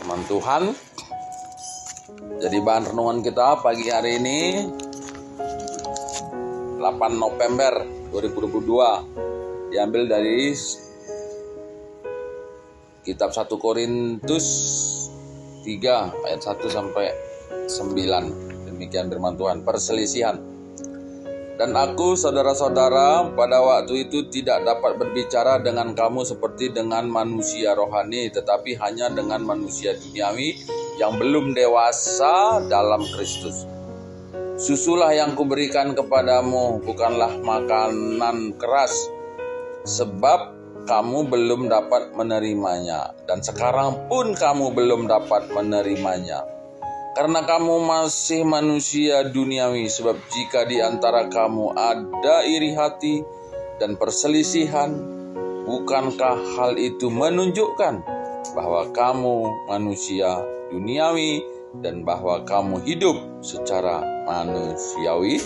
firman Tuhan. Jadi bahan renungan kita pagi hari ini 8 November 2022 diambil dari kitab 1 Korintus 3 ayat 1 sampai 9. Demikian firman Tuhan. Perselisihan. Dan aku, saudara-saudara, pada waktu itu tidak dapat berbicara dengan kamu seperti dengan manusia rohani, tetapi hanya dengan manusia duniawi yang belum dewasa dalam Kristus. Susulah yang kuberikan kepadamu, bukanlah makanan keras, sebab kamu belum dapat menerimanya, dan sekarang pun kamu belum dapat menerimanya. Karena kamu masih manusia duniawi, sebab jika di antara kamu ada iri hati dan perselisihan, bukankah hal itu menunjukkan bahwa kamu manusia duniawi dan bahwa kamu hidup secara manusiawi?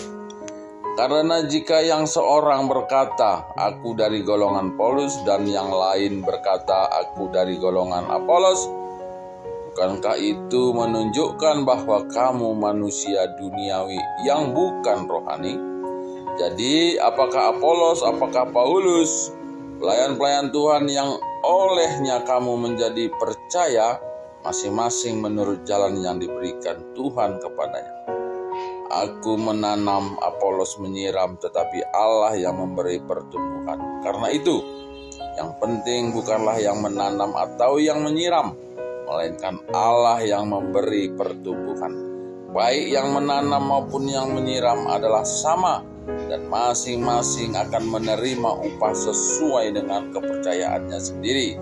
Karena jika yang seorang berkata, aku dari golongan Paulus, dan yang lain berkata, aku dari golongan Apolos, bukankah itu menunjukkan bahwa kamu manusia duniawi yang bukan rohani? Jadi apakah Apolos, apakah Paulus, pelayan-pelayan Tuhan yang olehnya kamu menjadi percaya, masing-masing menurut jalan yang diberikan Tuhan kepadanya. Aku menanam, Apolos menyiram, tetapi Allah yang memberi pertumbuhan. Karena itu, yang penting bukanlah yang menanam atau yang menyiram, melainkan Allah yang memberi pertumbuhan. Baik yang menanam maupun yang menyiram adalah sama, dan masing-masing akan menerima upah sesuai dengan kepercayaannya sendiri,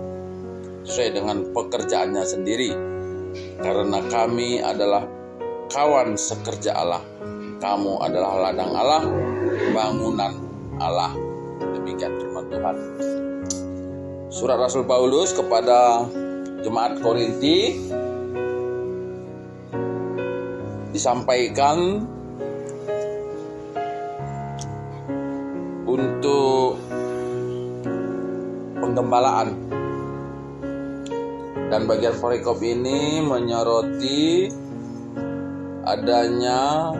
sesuai dengan pekerjaannya sendiri. Karena kami adalah kawan sekerja Allah, kamu adalah ladang Allah, bangunan Allah. Demikian firman Tuhan. Surat Rasul Paulus kepada Jemaat Korinti disampaikan untuk penggembalaan, dan bagian perikop ini menyoroti adanya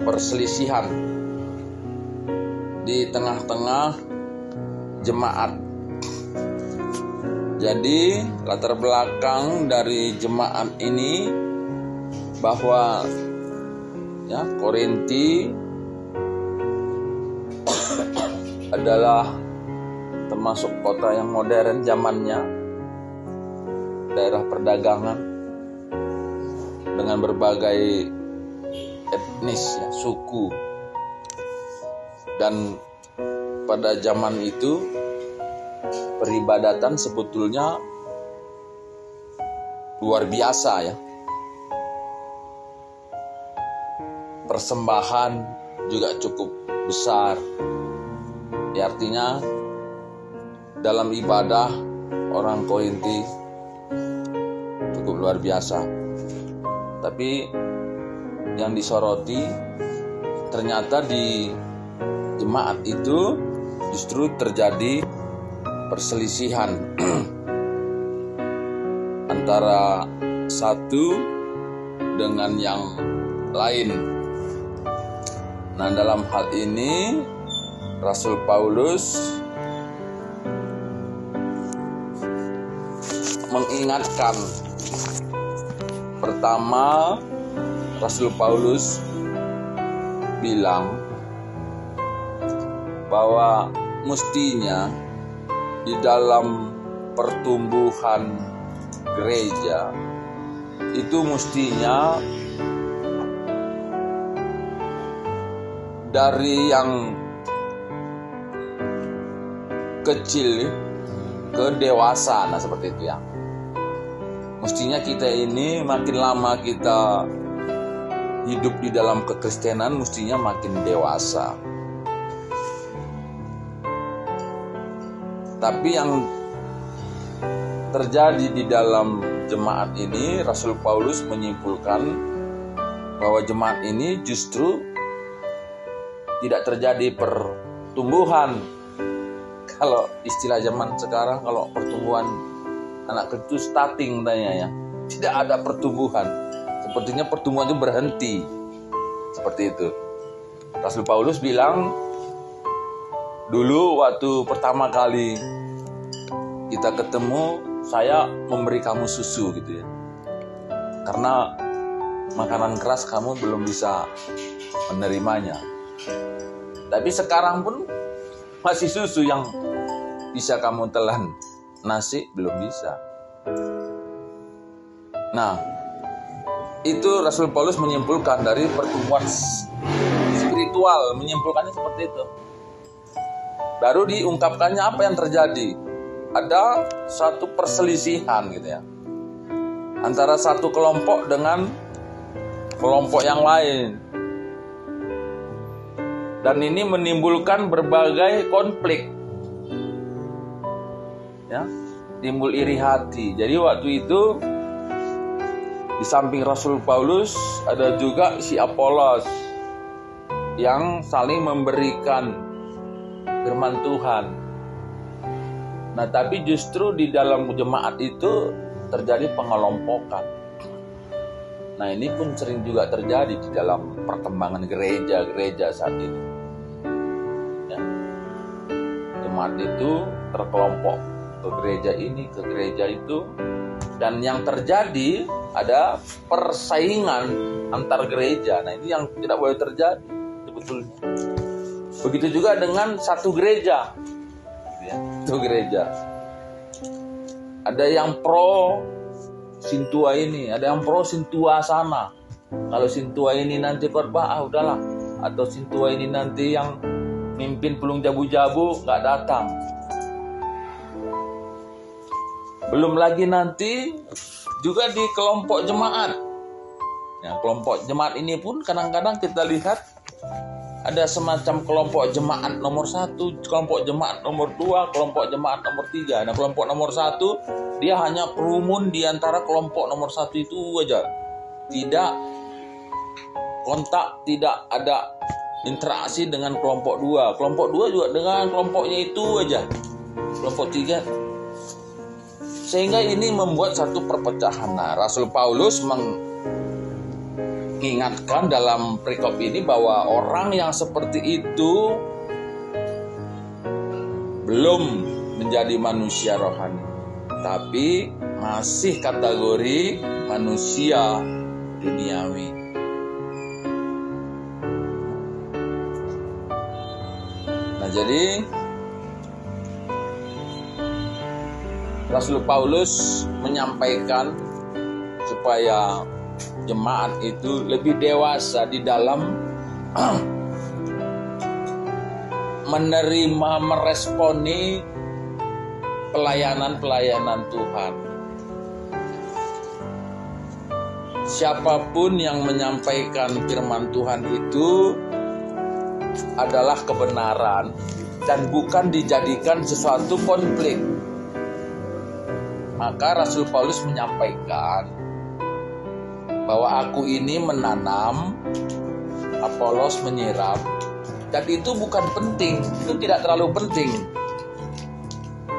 perselisihan di tengah-tengah jemaat. Jadi latar belakang dari jemaat ini bahwa Korinti adalah termasuk kota yang modern zamannya, daerah perdagangan dengan berbagai etnis, suku. Dan pada zaman itu peribadatan sebetulnya luar biasa ya. Persembahan juga cukup besar. Artinya dalam ibadah orang Korinti cukup luar biasa. Tapi yang disoroti ternyata di jemaat itu justru terjadi perselisihan antara satu dengan yang lain. Nah, dalam hal ini Rasul Paulus mengingatkan. Pertama, Rasul Paulus bilang bahwa mestinya di dalam pertumbuhan gereja itu mestinya dari yang kecil ke dewasa, seperti itu ya. Mestinya kita ini makin lama kita hidup di dalam kekristenan, mestinya makin dewasa. Tapi yang terjadi di dalam jemaat ini, Rasul Paulus menyimpulkan bahwa jemaat ini justru tidak terjadi pertumbuhan. Kalau istilah zaman sekarang, kalau pertumbuhan anak kecil starting tanya ya, tidak ada pertumbuhan. Sepertinya pertumbuhan itu berhenti. Seperti itu. Rasul Paulus bilang, dulu waktu pertama kali kita ketemu, saya memberi kamu susu gitu ya. Karena makanan keras kamu belum bisa menerimanya. Tapi sekarang pun masih susu yang bisa kamu telan. Nasi belum bisa. Nah, itu Rasul Paulus menyimpulkan dari pertumbuhan spiritual, menyimpulkannya seperti itu. Baru diungkapkannya apa yang terjadi. Ada satu perselisihan gitu ya, antara satu kelompok dengan kelompok yang lain. Dan ini menimbulkan berbagai konflik. Ya, timbul iri hati. Jadi waktu itu di samping Rasul Paulus ada juga si Apolos yang saling memberikan firman Tuhan. Nah, tapi justru di dalam jemaat itu terjadi pengelompokan. Nah, ini pun sering juga terjadi di dalam perkembangan gereja-gereja saat ini. Ya. Jemaat itu terkelompok ke gereja ini, ke gereja itu. Dan yang terjadi ada persaingan antar gereja. Nah, ini yang tidak boleh terjadi sebetulnya. Begitu juga dengan satu gereja. Ya, satu gereja. Ada yang pro Sintua ini, ada yang pro Sintua sana. Kalau Sintua ini nanti khotbah, udahlah. Atau Sintua ini nanti yang mimpin pulung jabu-jabu nggak datang. Belum lagi nanti juga di kelompok jemaat. Ya, kelompok jemaat ini pun kadang-kadang kita lihat ada semacam kelompok jemaat nomor 1, kelompok jemaat nomor 2, kelompok jemaat nomor 3. Nah, kelompok nomor 1 dia hanya kerumun di antara kelompok nomor 1 itu aja. Tidak kontak, tidak ada interaksi dengan kelompok 2. Kelompok 2 juga dengan kelompoknya itu aja. Kelompok 3. Sehingga ini membuat satu perpecahan. Nah, Rasul Paulus mengingatkan dalam perikop ini bahwa orang yang seperti itu belum menjadi manusia rohani, tapi masih kategori manusia duniawi. Nah, jadi Rasul Paulus menyampaikan supaya jemaat itu lebih dewasa di dalam menerima, meresponi pelayanan-pelayanan Tuhan. Siapapun yang menyampaikan firman Tuhan itu adalah kebenaran dan bukan dijadikan sesuatu konflik. Maka Rasul Paulus menyampaikan bahwa aku ini menanam, Apolos menyiram, dan itu bukan penting, itu tidak terlalu penting.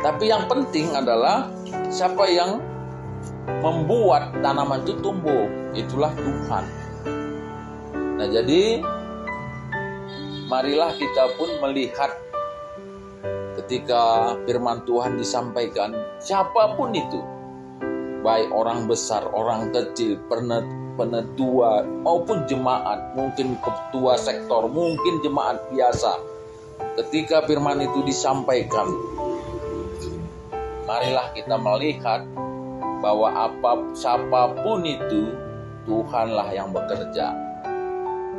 Tapi yang penting adalah siapa yang membuat tanaman itu tumbuh, itulah Tuhan. Nah, jadi marilah kita pun melihat ketika firman Tuhan disampaikan, siapapun itu, baik orang besar, orang kecil, penetua maupun jemaat, mungkin ketua sektor, mungkin jemaat biasa. Ketika firman itu disampaikan, marilah kita melihat bahwa siapapun itu, Tuhanlah yang bekerja.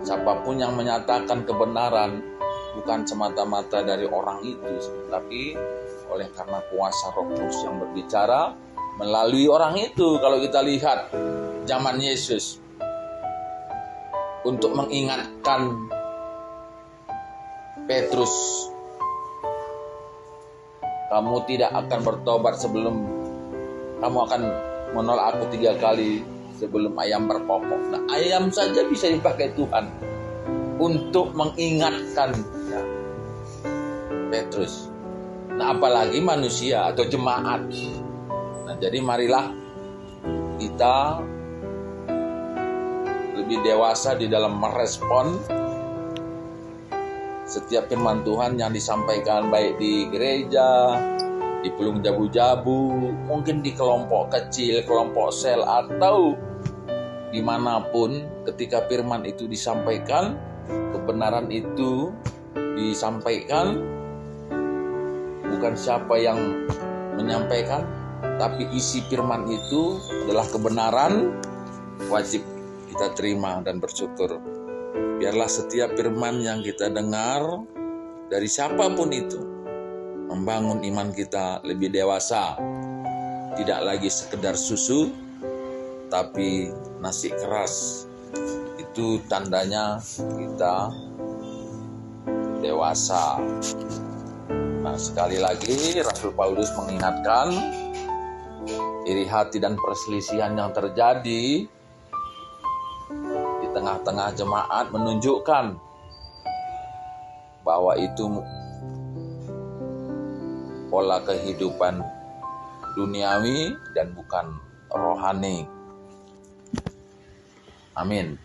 Siapapun yang menyatakan kebenaran bukan semata-mata dari orang itu, tapi oleh karena kuasa Roh Kudus yang berbicara melalui orang itu. Kalau kita lihat zaman Yesus, untuk mengingatkan Petrus, kamu tidak akan bertobat sebelum kamu akan menolak aku 3 kali sebelum ayam berkokok. Nah, ayam saja bisa dipakai Tuhan untuk mengingatkan Petrus. Nah, apalagi manusia atau jemaat. Nah, jadi marilah kita lebih dewasa di dalam merespon setiap firman Tuhan yang disampaikan, baik di gereja, di Pulung Jabu-Jabu, mungkin di kelompok kecil, kelompok sel, atau dimanapun. Ketika firman itu disampaikan, kebenaran itu disampaikan, bukan siapa yang menyampaikan, tapi isi firman itu adalah kebenaran, wajib kita terima dan bersyukur. Biarlah setiap firman yang kita dengar dari siapapun itu membangun iman kita lebih dewasa. Tidak lagi sekedar susu, tapi nasi keras. Itu tandanya kita dewasa. Nah, sekali lagi Rasul Paulus mengingatkan, iri hati dan perselisihan yang terjadi di tengah-tengah jemaat menunjukkan bahwa itu pola kehidupan duniawi dan bukan rohani. Amin.